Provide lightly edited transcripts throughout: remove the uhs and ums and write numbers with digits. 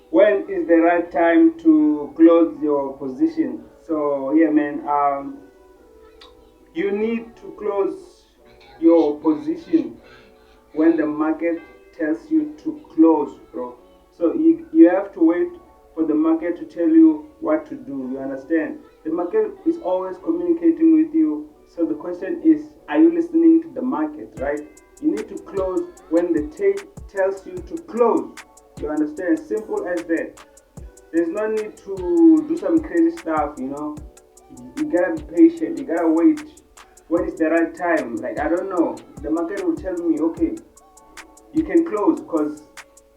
when is the right time to close your position? So yeah, man, you need to close your position when the market tells you to close, bro. So you have to wait for the market to tell you what to do. You understand? The market is always communicating with you. So the question is, are you listening to the market, right? You need to close when the tape tells you to close. You understand? Simple as that. There's no need to do some crazy stuff, you know. You gotta be patient, you gotta wait. When is the right time? Like, I don't know. The market will tell me, okay, you can close because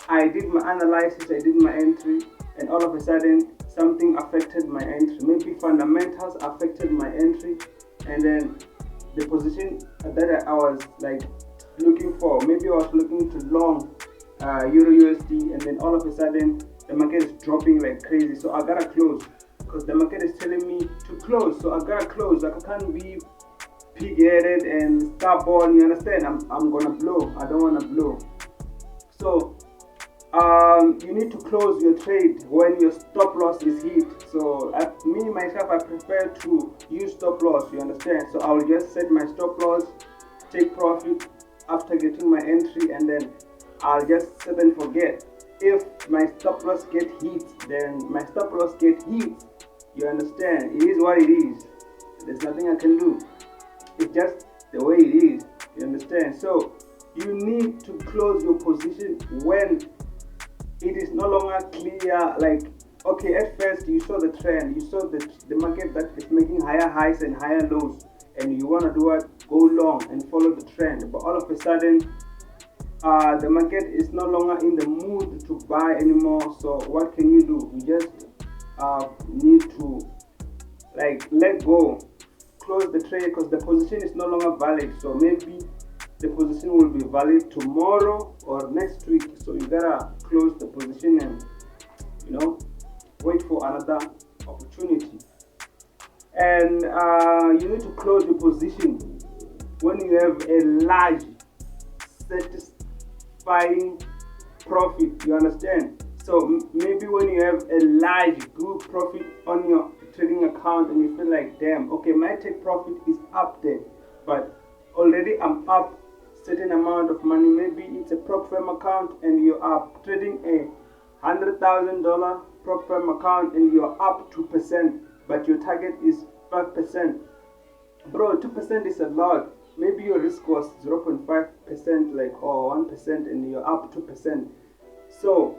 I did my analysis, I did my entry, and all of a sudden something affected my entry. Maybe fundamentals affected my entry, and then the position that I was like looking for, maybe I was looking to long Euro USD, and then all of a sudden the market is dropping like crazy. So I gotta close because the market is telling me to close. So I gotta close. Like, I can't be pig-headed and stubborn. You understand? I'm gonna blow. I don't wanna blow. So you need to close your trade when your stop loss is hit. So me myself, I prefer to use stop loss. You understand? So I will just set my stop loss, take profit after getting my entry, and then I'll just set and forget. If my stop loss get hit, then my stop loss get hit. You understand? It is what it is. There's nothing I can do. It's just the way it is. You understand? So you need to close your position when it is no longer clear. Like, okay, at first you saw the trend, you saw the market that is making higher highs and higher lows, and you want to do what? Go long and follow the trend. But all of a sudden, the market is no longer in the mood to buy anymore. So what can you do? You just need to like let go, close the trade because the position is no longer valid. So maybe the position will be valid tomorrow or next week. So you gotta close the position and, you know, wait for another opportunity. And you need to close your position when you have a large satisfying profit. You understand? So maybe when you have a large good profit on your trading account and you feel like, damn, okay, my take profit is up there, but already I'm up certain amount of money. Maybe it's a prop firm account and you are trading a $100,000 prop firm account and you're up 2%, but your target is 5%. Bro, 2% is a lot. Maybe your risk was 0.5%, like, or 1%, and you're up 2%. So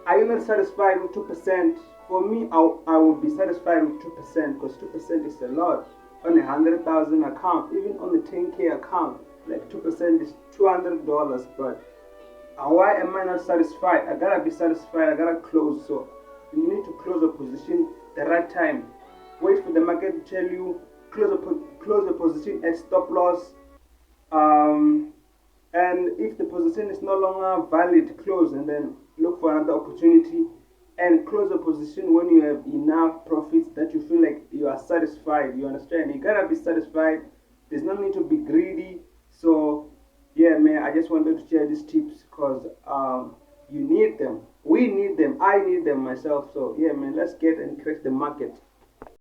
are you not satisfied with 2%? For me, I would be satisfied with 2% because 2% is a lot on a 100,000 account, even on the 10K account. Like 2% is $200, but why am I not satisfied? I gotta be satisfied. I gotta close. So you need to close a position the right time. Wait for the market to tell you close the position at stop loss. And if the position is no longer valid, close and then look for another opportunity and close the position when you have enough profits that you feel like you are satisfied. You understand? You gotta be satisfied. There's no need to be greedy. So yeah, man, I just wanted to share these tips because you need them. We need them. I need them myself. So yeah, man, let's get and crack the market.